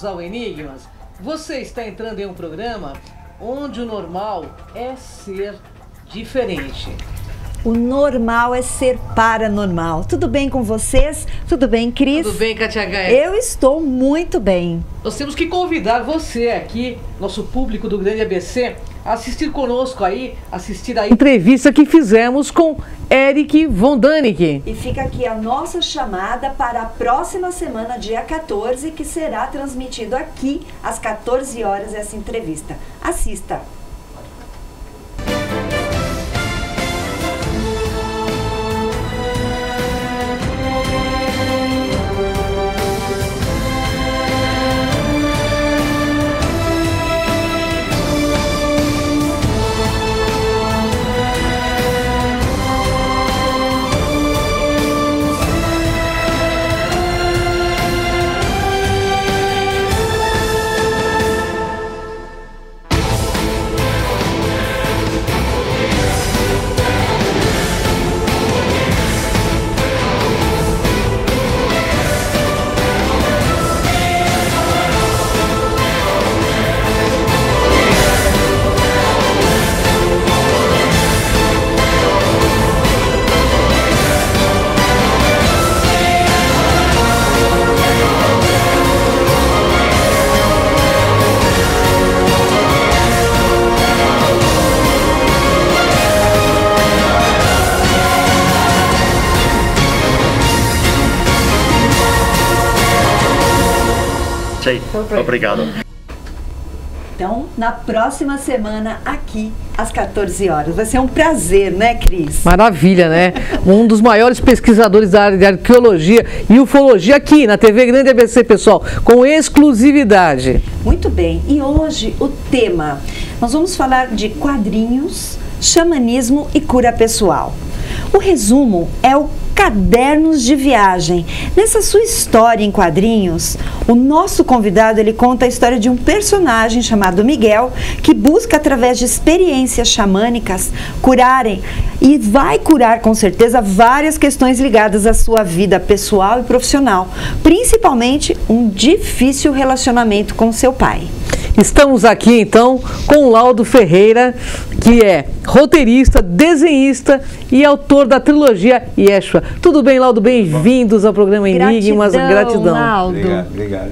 bem-vindos ao Enigmas. Você está entrando em um programa onde o normal é ser diferente. O normal é ser paranormal. Tudo bem com vocês? Tudo bem, Cris? Tudo bem, Katia Gaia? Eu estou muito bem. Nós temos que convidar você aqui, nosso público do Grande ABC, a assistir conosco aí, assistir a entrevista que fizemos com Eric Von Däniken. E fica aqui a nossa chamada para a próxima semana, dia 14, que será transmitido aqui às 14 horas essa entrevista. Assista! Obrigado. Então, na próxima semana, aqui, às 14 horas. Vai ser um prazer, né, Cris? Maravilha, né? Um dos maiores pesquisadores da área de arqueologia e ufologia aqui na TV Grande ABC, pessoal, com exclusividade. Muito bem. E hoje, o tema, nós vamos falar de quadrinhos, xamanismo e cura pessoal. O resumo é o Cadernos de Viagem. Nessa sua história em quadrinhos, o nosso convidado, ele conta a história de um personagem chamado Miguel, que busca através de experiências xamânicas curarem, e vai curar com certeza várias questões ligadas à sua vida pessoal e profissional, principalmente um difícil relacionamento com seu pai. Estamos aqui então com o Laudo Ferreira, que é roteirista, desenhista e autor da trilogia Yeshua. Tudo bem, Laudo? Bem-vindos ao programa Enigmas. Gratidão. Laudo. Obrigado.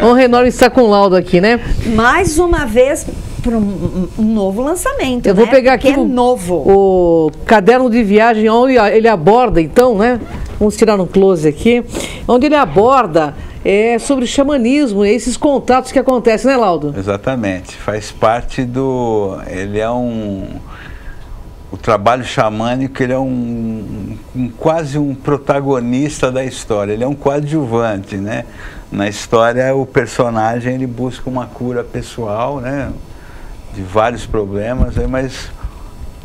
Honra enorme estar com o Laudo aqui, né? Mais uma vez para um novo lançamento. Eu vou pegar aqui o caderno de viagem, onde ele aborda, então, né? Vamos tirar um close aqui, onde ele aborda sobre xamanismo, esses contatos que acontecem, né, Laudo? Exatamente, faz parte do... O trabalho xamânico, ele é quase um protagonista da história, ele é um coadjuvante, né? Na história, o personagem, ele busca uma cura pessoal, né? De vários problemas, mas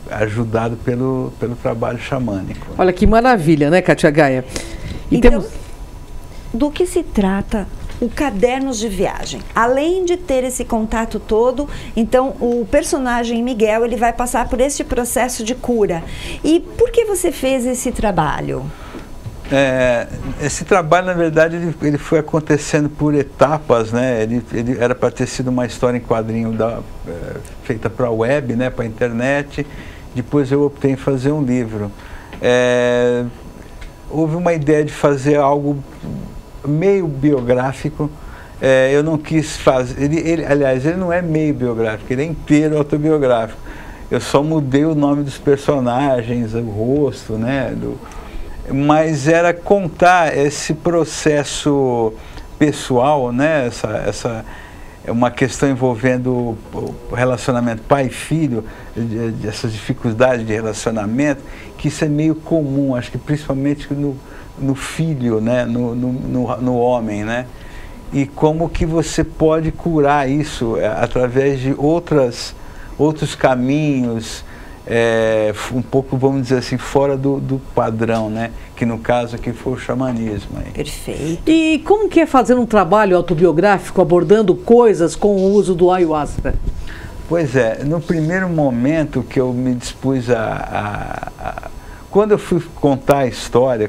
ajudado pelo trabalho xamânico. Olha que maravilha, né, Katia Gaia? E então, do que se trata o Cadernos de Viagem? Além de ter esse contato todo, então o personagem Miguel, ele vai passar por esse processo de cura. E por que você fez esse trabalho? Esse trabalho, na verdade, ele foi acontecendo por etapas, né? Ele era para ter sido uma história em quadrinho feita para a web, né? Para a internet. Depois eu optei em fazer um livro. Houve uma ideia de fazer algo meio biográfico. Eu não quis fazer... Aliás, ele não é meio biográfico, ele é inteiro autobiográfico. Eu só mudei o nome dos personagens, o rosto, né? Mas era contar esse processo pessoal, né? Essa é uma questão envolvendo o relacionamento pai e filho, essas dificuldades de relacionamento, que isso é meio comum, acho que principalmente no filho, né? No homem, né? E como que você pode curar isso através de outros caminhos, um pouco, vamos dizer assim, fora do padrão, né? Que no caso aqui foi o xamanismo. Aí. Perfeito. E como que é fazer um trabalho autobiográfico abordando coisas com o uso do ayahuasca? Pois é, no primeiro momento que eu me dispus quando eu fui contar a história,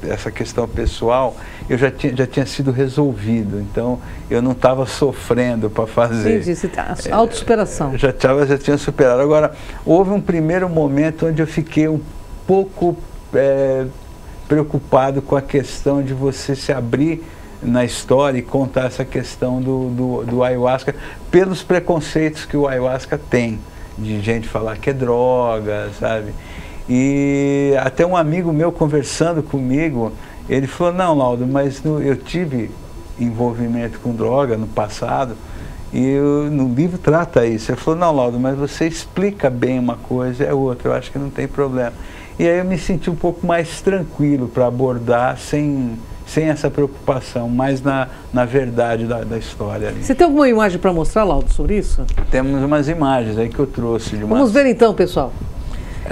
essa questão pessoal, eu já tinha sido resolvido, então eu não estava sofrendo para fazer. Entendi, autossuperação. Já tinha superado. Agora, houve um primeiro momento onde eu fiquei um pouco preocupado com a questão de você se abrir na história e contar essa questão do ayahuasca, pelos preconceitos que o ayahuasca tem, de gente falar que é droga, sabe? E até um amigo meu conversando comigo, ele falou, não, Laudo, mas eu tive envolvimento com droga no passado, e no livro trata isso. Ele falou, não, Laudo, mas você explica bem uma coisa, é outra, eu acho que não tem problema. E aí eu me senti um pouco mais tranquilo para abordar sem essa preocupação, mais na verdade da história ali. Você tem alguma imagem para mostrar, Laudo, sobre isso? Temos umas imagens aí que eu trouxe. Vamos ver então, pessoal.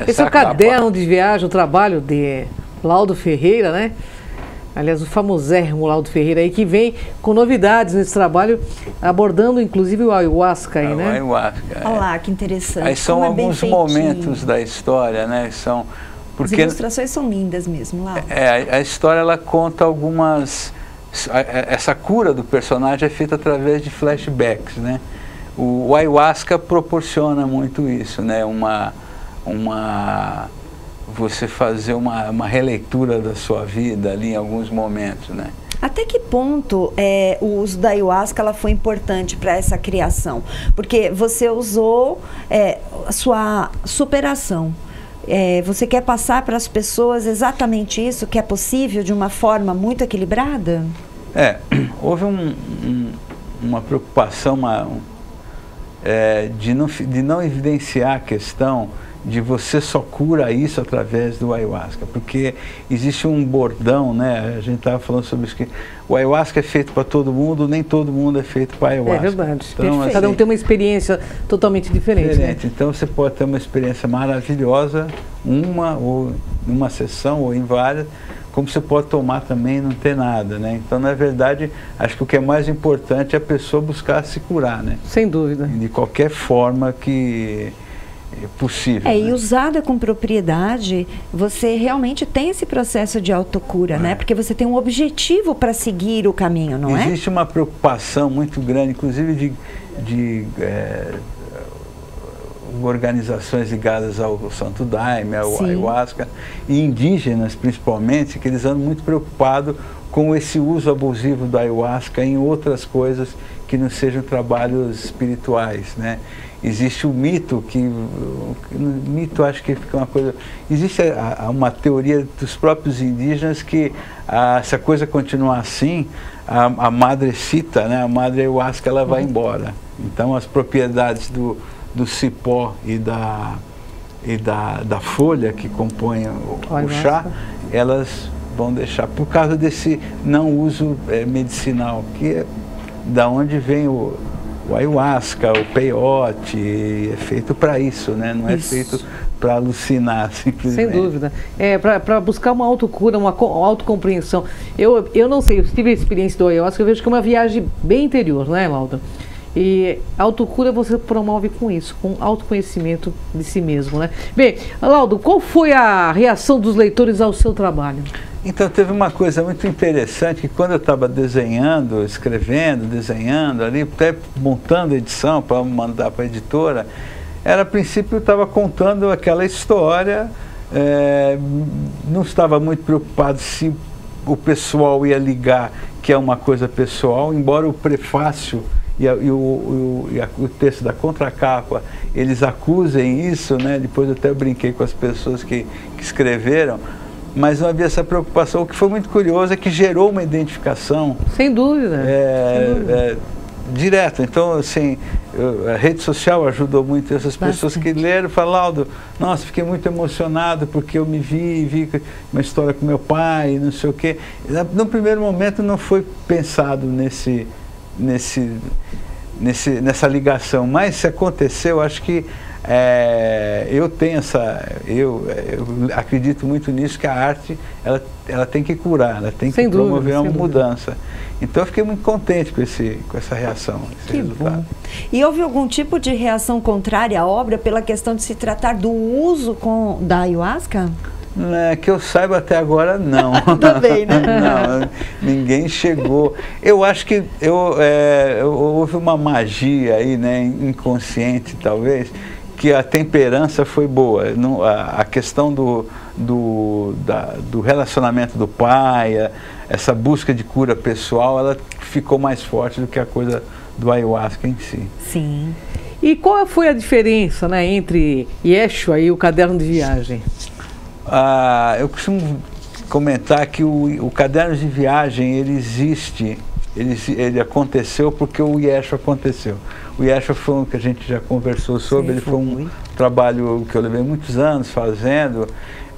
Esse é o caderno de viagem, o trabalho de Laudo Ferreira, né? Aliás, o famosérrimo Laudo Ferreira aí, que vem com novidades nesse trabalho, abordando inclusive o ayahuasca aí, né? O ayahuasca. Olha lá, que interessante. Aí são alguns momentos da história, né? As ilustrações são lindas mesmo, Laudo. A história, ela conta algumas... Essa cura do personagem é feita através de flashbacks, né? O ayahuasca proporciona muito isso, né? Você fazer uma releitura da sua vida ali em alguns momentos, né? Até que ponto o uso da ayahuasca ela foi importante para essa criação? Porque você usou a sua superação. Você quer passar para as pessoas exatamente isso, que é possível de uma forma muito equilibrada? Houve uma preocupação de não evidenciar a questão de você só cura isso através do ayahuasca, porque existe um bordão, né? A gente estava falando sobre isso, que o ayahuasca é feito para todo mundo, nem todo mundo é feito para ayahuasca. É verdade, então, assim, cada um tem uma experiência totalmente diferente. Né? Então você pode ter uma experiência maravilhosa, numa sessão ou em várias, como você pode tomar também e não ter nada, né? Então, na verdade, acho que o que é mais importante é a pessoa buscar se curar, né? Sem dúvida. De qualquer forma que possível. E usada com propriedade, você realmente tem esse processo de autocura, né? Porque você tem um objetivo para seguir o caminho, não é? Existe uma preocupação muito grande, inclusive de organizações ligadas ao Santo Daime, ao ayahuasca, e indígenas principalmente, que eles andam muito preocupados com esse uso abusivo do ayahuasca em outras coisas que não sejam trabalhos espirituais, né? Existe o mito, mito acho que fica uma coisa... Existe uma teoria dos próprios indígenas que se a coisa continuar assim, a madrecita, né, a madre ayahuasca, ela vai embora. Então as propriedades do cipó e da folha que compõem o chá, elas vão deixar, por causa desse não uso medicinal, que é da onde vem o ayahuasca, o peyote, é feito para isso, né? Não é feito para alucinar, simplesmente. Sem dúvida. Para buscar uma autocura, uma autocompreensão. Eu não sei, eu tive a experiência do ayahuasca, eu vejo que é uma viagem bem interior, né, Laudo? E a autocura você promove com isso, com autoconhecimento de si mesmo, né? Bem, Laudo, qual foi a reação dos leitores ao seu trabalho? Então, teve uma coisa muito interessante, que quando eu estava desenhando, escrevendo, desenhando ali, até montando a edição para mandar para a editora, a princípio eu estava contando aquela história, não estava muito preocupado se o pessoal ia ligar que é uma coisa pessoal, embora o prefácio e o texto da contracapa, eles acusem isso, né? Depois eu até brinquei com as pessoas que escreveram, mas não havia essa preocupação. O que foi muito curioso é que gerou uma identificação. Sem dúvida. Direta. Então, assim, a rede social ajudou muito essas pessoas que leram e falaram, Laudo, nossa, fiquei muito emocionado porque eu vi uma história com meu pai, não sei o quê. No primeiro momento não foi pensado nessa ligação, mas se aconteceu, acho que eu acredito muito nisso, que a arte ela tem que curar, ela tem que promover uma mudança. Então eu fiquei muito contente com essa reação, esse resultado. Bom. E houve algum tipo de reação contrária à obra pela questão de se tratar do uso da ayahuasca? Que eu saiba até agora, não. Também, né? Não, ninguém chegou. Eu acho que houve uma magia aí, né, inconsciente talvez, que a temperança foi boa. A questão do relacionamento do pai, essa busca de cura pessoal, ela ficou mais forte do que a coisa do ayahuasca em si. Sim. E qual foi a diferença, né, entre Yeshua e o caderno de viagem? Eu costumo comentar que o caderno de viagem, ele existe, ele aconteceu porque o Yeshua aconteceu. O Yeshua foi um que a gente já conversou sobre. Sim, ele foi um trabalho que eu levei muitos anos fazendo.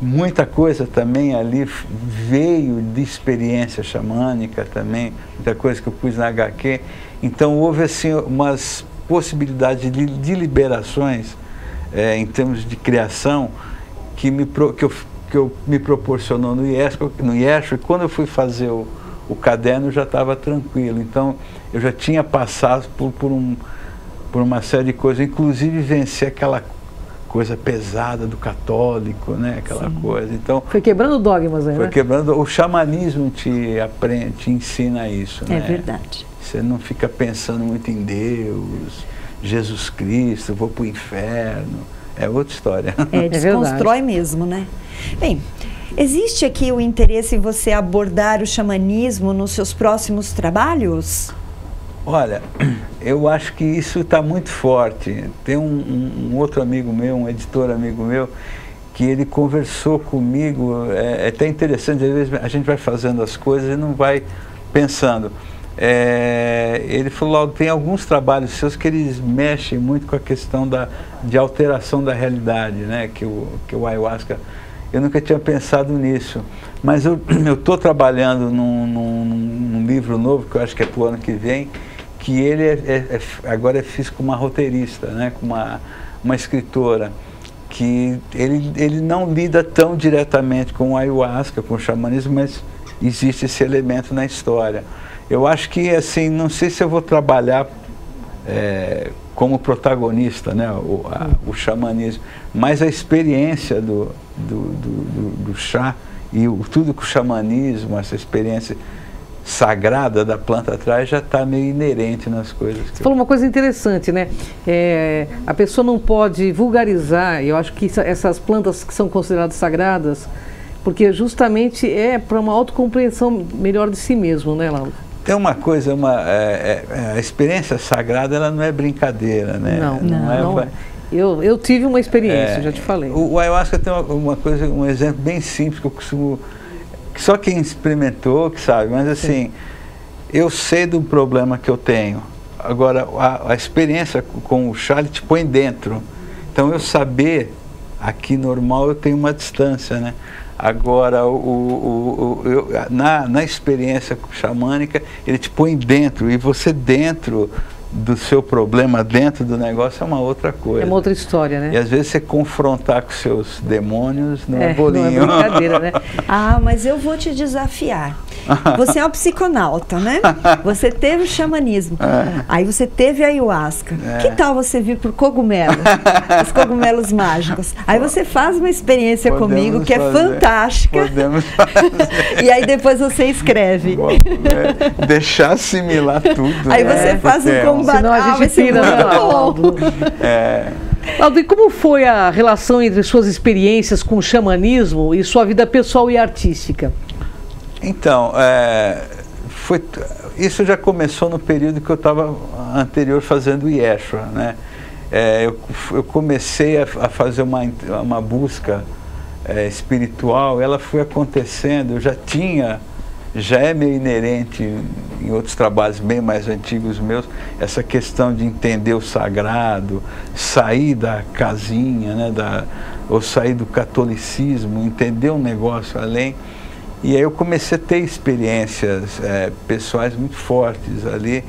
Muita coisa também ali veio de experiência xamânica também, muita coisa que eu pus na HQ. Então houve assim umas possibilidades de liberações em termos de criação que me proporcionou no Yeshua, e quando eu fui fazer o caderno eu já estava tranquilo. Então eu já tinha passado por uma série de coisas, inclusive vencer aquela coisa pesada do católico, né? Aquela Sim. coisa. Então, foi quebrando dogmas aí, foi né? quebrando. O xamanismo te ensina isso, né? É verdade. Você não fica pensando muito em Deus, Jesus Cristo, vou para o inferno. É outra história. Desconstrói mesmo, né? Bem, existe aqui o interesse em você abordar o xamanismo nos seus próximos trabalhos? Olha, eu acho que isso está muito forte. Tem um outro amigo meu, um editor amigo meu, que ele conversou comigo. É até interessante, às vezes a gente vai fazendo as coisas e não vai pensando. Ele falou, tem alguns trabalhos seus que eles mexem muito com a questão de alteração da realidade, né? Que o ayahuasca, eu nunca tinha pensado nisso, mas eu estou trabalhando num livro novo, que eu acho que é para o ano que vem, que ele agora é fiz com uma roteirista, né? Com uma escritora, que ele não lida tão diretamente com o ayahuasca, com o xamanismo, mas existe esse elemento na história. Eu acho que, assim, não sei se eu vou trabalhar como protagonista, né, o xamanismo, mas a experiência do chá e tudo que o xamanismo, essa experiência sagrada da planta traz, já está meio inerente nas coisas. Você falou uma coisa interessante, né? A pessoa não pode vulgarizar, eu acho que essas plantas que são consideradas sagradas, porque justamente é para uma autocompreensão melhor de si mesmo, né, Lauro? Tem uma coisa, a experiência sagrada, ela não é brincadeira, né? Não. Eu tive uma experiência, já te falei. O ayahuasca tem uma coisa, um exemplo bem simples que eu costumo, que só quem experimentou que sabe, mas assim, eu sei do problema que eu tenho. Agora, a experiência com o chá, ele te põe dentro. Então, eu saber, aqui normal, eu tenho uma distância, né? Agora, na experiência xamânica, ele te põe dentro, e você dentro do seu problema, dentro do negócio, é uma outra coisa. É uma outra história, né? E às vezes você confrontar com seus demônios não é bolinho. Não é brincadeira, né? Mas eu vou te desafiar. Você é um psiconauta, né? Você teve o xamanismo. Aí você teve a ayahuasca. Que tal você vir por cogumelo? Os cogumelos mágicos. Aí você faz uma experiência comigo que é fantástica. Podemos fazer. E aí depois você escreve. Deixar assimilar tudo. Aí você faz um combate. Senão a gente tira, Laudo. Laudo, e como foi a relação entre suas experiências com o xamanismo e sua vida pessoal e artística? Então, isso já começou no período que eu estava anterior fazendo o Yeshua, né? Eu comecei a fazer uma busca espiritual, ela foi acontecendo, já é meio inerente em outros trabalhos bem mais antigos meus, essa questão de entender o sagrado, sair da casinha, né, ou sair do catolicismo, entender um negócio além. E aí eu comecei a ter experiências pessoais muito fortes ali.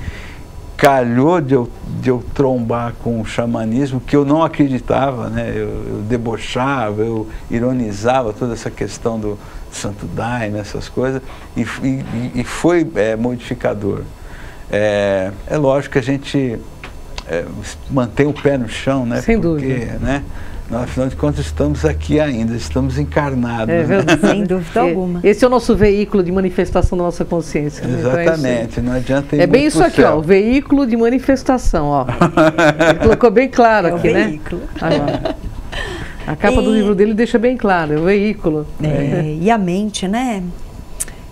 Calhou de eu trombar com o xamanismo, que eu não acreditava, né? Eu debochava, eu ironizava toda essa questão do Santo Daime, essas coisas, e foi modificador. É lógico que a gente mantém o pé no chão, né? Sem dúvida. Né? Nós, afinal de contas, estamos aqui ainda, estamos encarnados. É verdade. Sem dúvida alguma. Esse é o nosso veículo de manifestação da nossa consciência. Né? Exatamente, então não adianta ir é bem muito isso aqui, céu. ó, o veículo de manifestação, ó. Ele colocou bem claro aqui, né? Veículo. A capa do livro dele deixa bem claro, é o veículo. E a mente, né?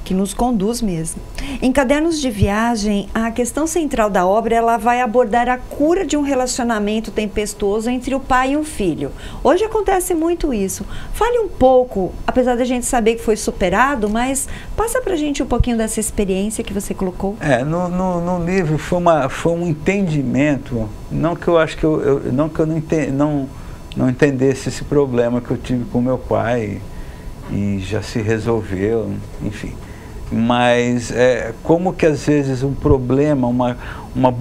Que nos conduz mesmo. Em Cadernos de Viagem, a questão central da obra, ela vai abordar a cura de um relacionamento tempestuoso entre o pai e o filho. Hoje acontece muito isso. Fale um pouco, apesar da gente saber que foi superado, mas passa pra gente um pouquinho dessa experiência que você colocou. No livro foi um entendimento, não que eu acho que não entendesse esse problema que eu tive com meu pai e já se resolveu, enfim. Mas como que às vezes um problema, uma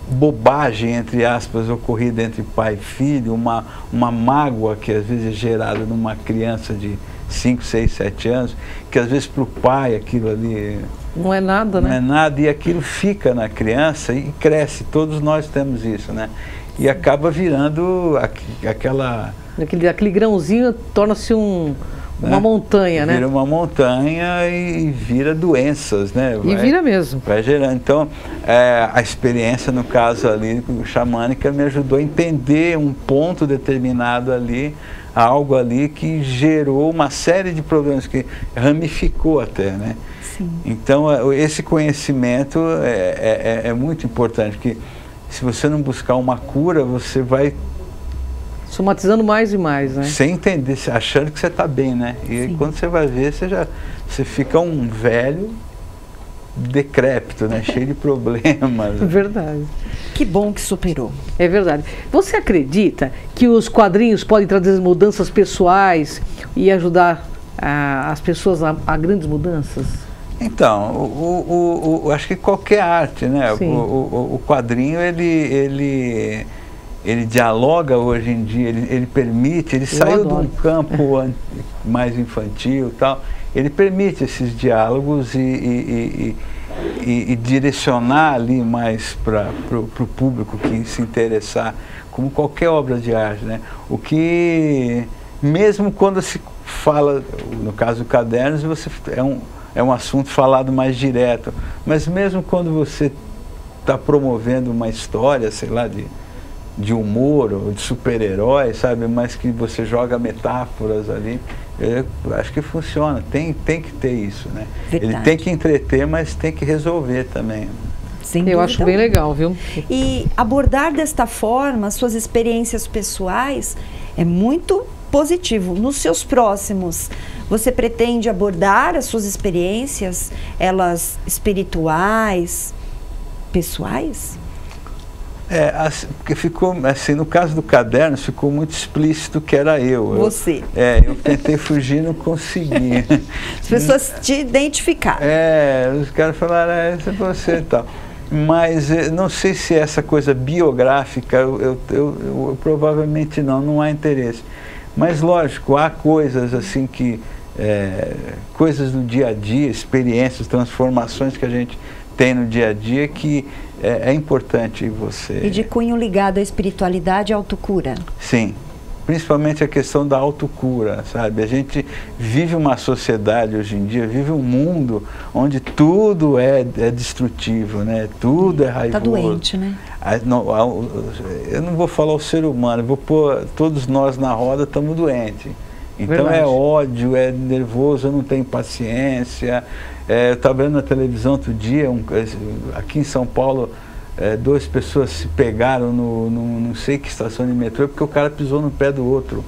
bobagem, entre aspas, ocorrida entre pai e filho, uma mágoa que às vezes é gerada numa criança de 5, 6, 7 anos, que às vezes para o pai aquilo ali não é nada, né? Não é nada, e aquilo fica na criança e cresce, todos nós temos isso, né? E acaba virando aquele grãozinho, torna-se uma montanha, né? Vira uma montanha e vira doenças, né? Vira mesmo. Vai gerando. Então, a experiência, no caso ali, xamânica, me ajudou a entender um ponto determinado ali, algo ali que gerou uma série de problemas, que ramificou até, né? Sim. Então, esse conhecimento é muito importante, porque se você não buscar uma cura, você vai somatizando mais e mais, né? Sem entender, achando que você está bem, né? E Sim. quando você vai ver, você fica um velho decrépito, né? Cheio de problemas. Verdade. Que bom que superou. É verdade. Você acredita que os quadrinhos podem trazer mudanças pessoais e ajudar as pessoas a grandes mudanças? Então, acho que qualquer arte, né? O quadrinho, ele dialoga hoje em dia, ele permite, ele saiu de um campo mais infantil e tal, ele permite esses diálogos e direcionar ali mais para o público que se interessar, como qualquer obra de arte, né? O que, mesmo quando se fala, no caso do Cadernos, é um assunto falado mais direto, mas mesmo quando você está promovendo uma história, sei lá, de humor ou de super-herói, sabe, mas que você joga metáforas ali, eu acho que funciona, tem que ter isso, né? Verdade. Ele tem que entreter, mas tem que resolver também. Eu acho bem legal, viu? E abordar desta forma suas experiências pessoais é muito positivo. Nos seus próximos, você pretende abordar as suas experiências, elas espirituais, pessoais? Porque ficou, assim, no caso do caderno, ficou muito explícito que era eu. Você. Eu tentei fugir, não consegui. As pessoas te identificaram. Os caras falaram, esse é você e tal. Mas não sei se essa coisa biográfica, eu provavelmente não há interesse. Mas lógico, há coisas assim que, coisas do dia a dia, experiências, transformações que a gente tem no dia a dia que é importante você... E de cunho ligado à espiritualidade e à autocura. Sim, principalmente a questão da autocura, sabe? A gente vive uma sociedade hoje em dia, vive um mundo onde tudo é destrutivo, né? Tudo é raivoso. Está doente, né? Eu não vou falar o ser humano, vou pôr todos nós na roda, estamos doentes. Então Verdade. É ódio, é nervoso, eu não tenho paciência. Eu estava vendo na televisão outro dia, aqui em São Paulo, 2 pessoas se pegaram não sei que estação de metrô, porque o cara pisou no pé do outro.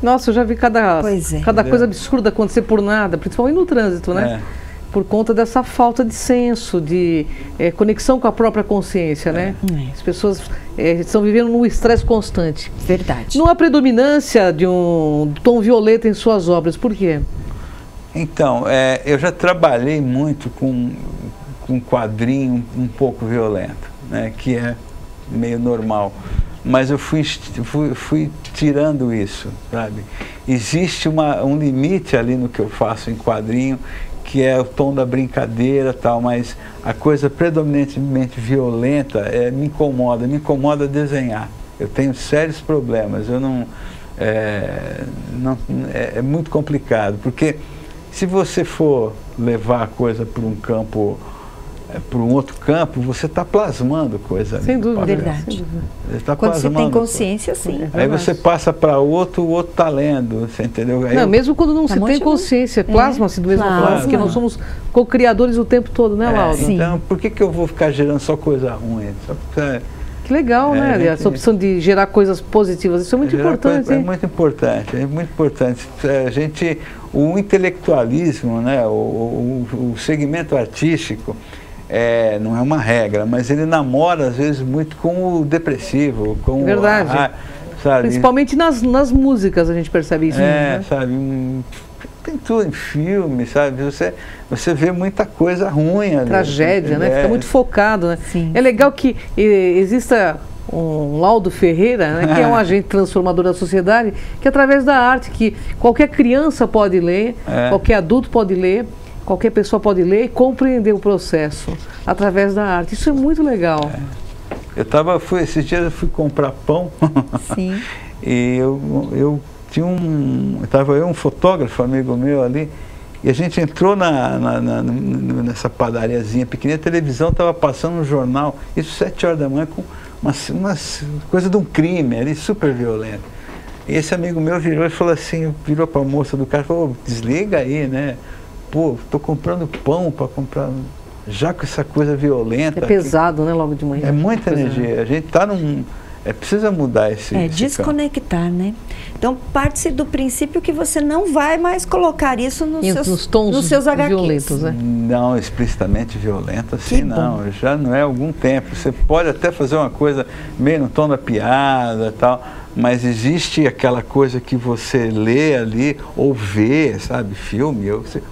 Nossa, eu já vi cada coisa absurda acontecer por nada, principalmente no trânsito, né? Por conta dessa falta de senso, de conexão com a própria consciência, né? As pessoas estão vivendo num estresse constante. Verdade. Não há predominância de um tom violento em suas obras, por quê? Então, eu já trabalhei muito com quadrinho um pouco violento, né? Que é meio normal. Mas eu fui tirando isso, sabe? Existe um limite ali no que eu faço em quadrinho, que é o tom da brincadeira e tal, mas a coisa predominantemente violenta me incomoda desenhar. Eu tenho sérios problemas, eu é muito complicado, porque se você for levar a coisa para um campo, para um outro campo, você está plasmando coisa ali. Sem dúvida, verdade. Tá quando você tem consciência, sim. Aí você passa para outro, o outro está lendo, você entendeu? Aí mesmo quando não se tem consciência, plasma-se do mesmo modo, porque nós somos co-criadores o tempo todo, né, Laudo? Então, por que eu vou ficar gerando só coisa ruim? Só porque, que legal, né? Essa opção de gerar coisas positivas, isso é muito importante. É muito importante, é muito importante. O intelectualismo, né, o segmento artístico, não é uma regra, mas ele namora às vezes muito com o depressivo, com verdade. Sabe? Principalmente nas músicas a gente percebe isso. Né? Sabe? Tem tudo em filme, sabe? Você vê muita coisa ruim ali. Tragédia, né? Fica muito focado, né? Sim. É legal que exista um Laudo Ferreira, né, que é um agente transformador da sociedade, que através da arte, que qualquer criança pode ler, qualquer adulto pode ler, qualquer pessoa pode ler e compreender o processo através da arte. Isso é muito legal. Esses dias eu fui comprar pão. Sim. E eu tinha um fotógrafo, amigo meu ali, e a gente entrou nessa padariazinha pequena, a televisão estava passando um jornal, isso 7 horas da manhã, com umas coisa de um crime ali, super violento. E esse amigo meu virou e falou assim, virou para a moça do cara e falou, desliga aí, né? Pô, estou comprando pão para comprar, já com essa coisa violenta. É pesado, né, logo de manhã. É muita energia, a gente está precisa mudar esse desconectar, né? Então, parte-se do princípio que você não vai mais colocar isso nos seus HQs. Violentos, né? Não, explicitamente violento, assim, não. Já não é há algum tempo. Você pode até fazer uma coisa meio no tom da piada e tal, mas existe aquela coisa que você lê ali, ou vê, sabe, filme,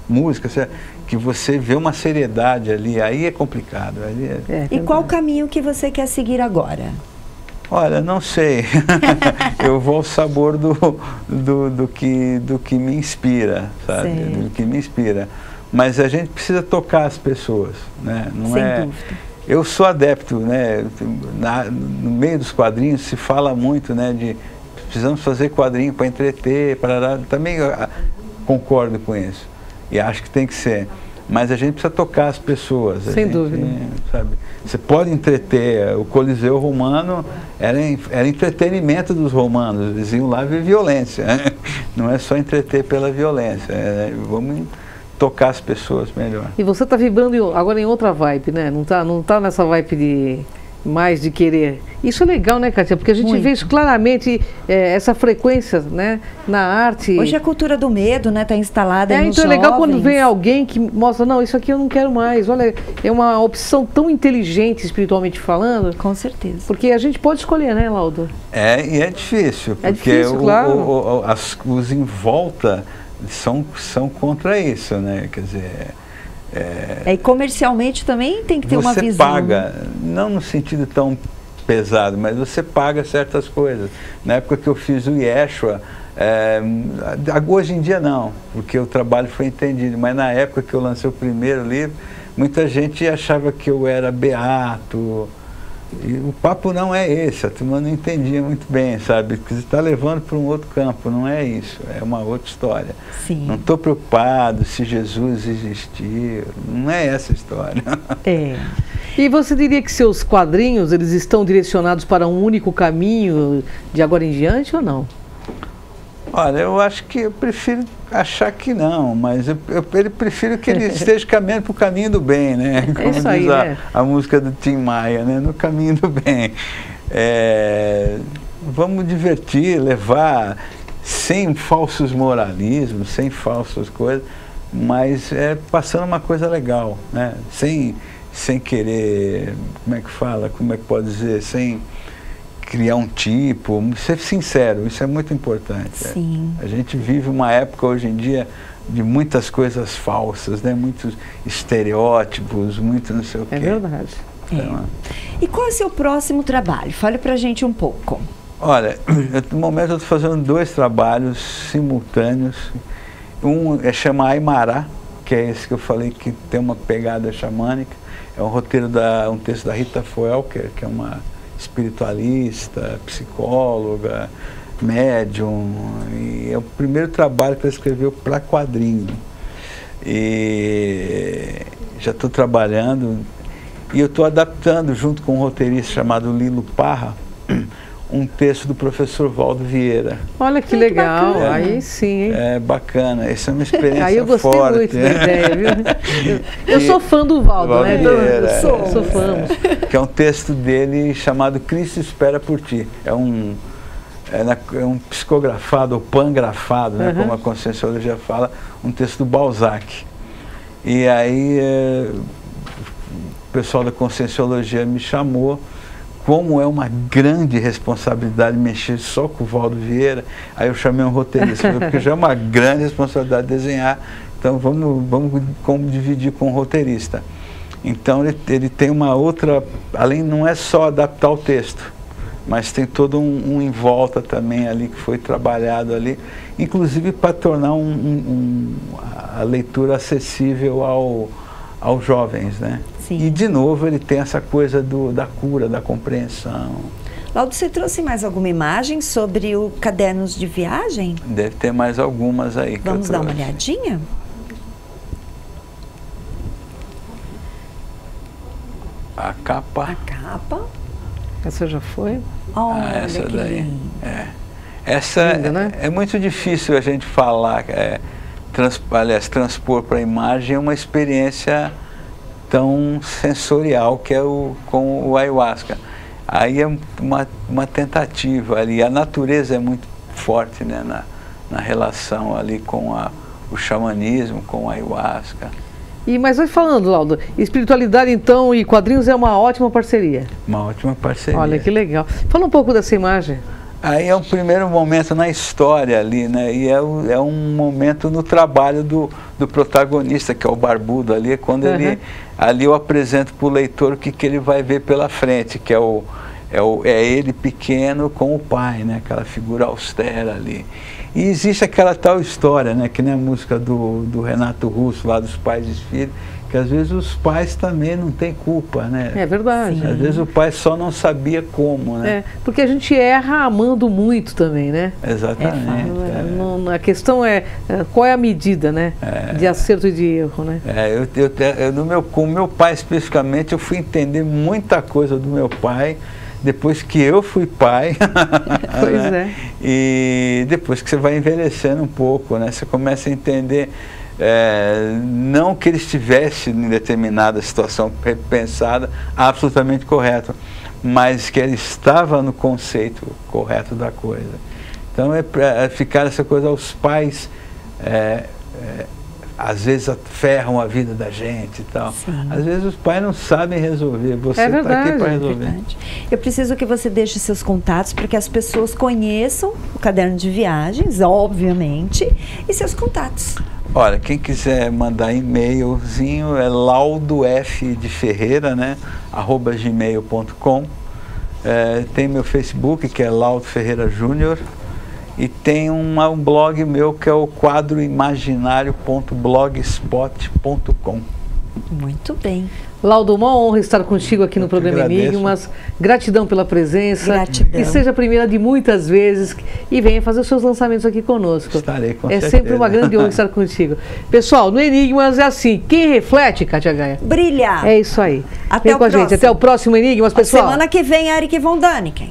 música, que você vê uma seriedade ali, aí é complicado. E qual o caminho que você quer seguir agora? Olha, não sei. Eu vou ao sabor do que me inspira, sabe? Do que me inspira. Mas a gente precisa tocar as pessoas, né? Sem dúvida. Eu sou adepto, né? No meio dos quadrinhos se fala muito, né? De precisamos fazer quadrinho para entreter, também concordo com isso. E acho que tem que ser. Mas a gente precisa tocar as pessoas. Sem dúvida. Sabe? Você pode entreter. O Coliseu Romano era entretenimento dos romanos. Eles iam lá ver violência. Não é só entreter pela violência. Vamos tocar as pessoas melhor. E você está vibrando agora em outra vibe, né? Não tá nessa vibe de querer. Isso é legal, né, Kátia? Porque a gente vê isso claramente, essa frequência, né, na arte. Hoje a cultura do medo, né, está instalada nos então jovens. É legal quando vem alguém que mostra, não, isso aqui eu não quero mais. Olha, é uma opção tão inteligente, espiritualmente falando. Com certeza. Porque a gente pode escolher, né, Laudo? E é difícil. Porque difícil, claro. Os em volta são contra isso, né? Quer dizer... E comercialmente também tem que ter uma visão. Você paga, não no sentido tão pesado, mas você paga certas coisas. Na época que eu fiz o Yeshua, hoje em dia não, porque o trabalho foi entendido, mas na época que eu lancei o primeiro livro, muita gente achava que eu era beato. E o papo não é esse, a turma não entendia muito bem, sabe? Porque você está levando para um outro campo, não é isso, é uma outra história. Sim. Não estou preocupado se Jesus existir, não é essa a história. E você diria que seus quadrinhos, eles estão direcionados para um único caminho de agora em diante ou não? Olha, eu acho que eu prefiro achar que não, mas eu prefiro que ele esteja caminhando para o caminho do bem, né? Como diz aí, né? a música do Tim Maia, né? No caminho do bem. Vamos divertir, levar sem falsos moralismos, sem falsas coisas, mas passando uma coisa legal, né? Sem querer, como é que fala, como é que pode dizer, sem criar um tipo, ser sincero, isso é muito importante. Sim. A gente vive uma época hoje em dia de muitas coisas falsas, né? Muitos estereótipos, muito não sei o quê. É verdade. Então, E qual é o seu próximo trabalho? Fale pra gente um pouco. Olha, no momento eu estou fazendo 2 trabalhos simultâneos. Um chama Aymara, que é esse que eu falei que tem uma pegada xamânica. É um texto da Rita Foelker, que é uma espiritualista, psicóloga, médium, e é o primeiro trabalho que ele escreveu para quadrinho. E já estou trabalhando, e eu estou adaptando, junto com um roteirista chamado Lilo Parra, um texto do professor Valdo Vieira. Olha que legal, aí sim, hein? É bacana, essa é uma experiência aí eu gostei forte. Muito da ideia, viu? Eu sou fã do Valdo, né? Vieira, sou fã. Que é um texto dele chamado Cristo Espera por Ti. É um psicografado, ou pangrafado, né, como a Conscienciologia fala, um texto do Balzac. E aí o pessoal da Conscienciologia me chamou, como é uma grande responsabilidade mexer só com o Valdo Vieira, aí eu chamei um roteirista, porque já é uma grande responsabilidade desenhar, então vamos dividir com o roteirista. Então ele tem uma outra, além, não é só adaptar o texto, mas tem todo um em volta também ali que foi trabalhado ali, inclusive para tornar a leitura acessível aos jovens, né? Sim. E de novo ele tem essa coisa da cura, da compreensão. Laudo, você trouxe mais alguma imagem sobre o Cadernos de Viagem? Deve ter mais algumas aí. Vamos dar uma olhadinha? A capa. A capa. Essa já foi? Essa daí. Essa linda, né? É muito difícil a gente falar, transpor para a imagem uma experiência tão sensorial que é com o ayahuasca. Aí é uma tentativa ali, a natureza é muito forte, né, na relação ali com o xamanismo, com o ayahuasca. Mas vai falando, Laudo, espiritualidade então e quadrinhos é uma ótima parceria. Uma ótima parceria. Olha que legal. Fala um pouco dessa imagem. Aí é o primeiro momento na história ali, né? E é um momento no trabalho do protagonista, que é o barbudo ali, quando ali eu apresento para o leitor o que ele vai ver pela frente, que é ele pequeno com o pai, né? Aquela figura austera ali. E existe aquela tal história, né? Que nem a música do Renato Russo, lá dos Pais e Filhos, que às vezes os pais também não têm culpa, né? É verdade. Sim. Às vezes o pai só não sabia como, né? Porque a gente erra amando muito também, né? Exatamente. A questão é qual é a medida, né? De acerto e de erro, né? Com o meu pai especificamente, eu fui entender muita coisa do meu pai depois que eu fui pai. Pois né? E depois que você vai envelhecendo um pouco, né? Você começa a entender... não que ele estivesse em determinada situação pensada absolutamente correto, mas que ele estava no conceito correto da coisa. Então é ficar essa coisa aos pais, às vezes ferram a vida da gente e tal. Sim. Às vezes os pais não sabem resolver, você está aqui para resolver. Eu preciso que você deixe seus contatos para que as pessoas conheçam o Caderno de Viagens, obviamente, e seus contatos. Olha, quem quiser mandar e-mailzinho é laudofdeferreira, né, @gmail.com. Tem meu Facebook, que é Laudo Ferreira Júnior, e tem um blog meu que é o quadroimaginário.blogspot.com. Muito bem. Laudo, uma honra estar contigo aqui no programa Enigmas. Gratidão pela presença. Gratidão. Que seja a primeira de muitas vezes e venha fazer os seus lançamentos aqui conosco. Estarei, com certeza. Sempre uma grande honra estar contigo. Pessoal, no Enigmas é assim, quem reflete, Kátia Gaia? Brilha. É isso aí. Até Vem com a gente. Até o próximo Enigmas, pessoal. Semana que vem, Eric Von Däniken.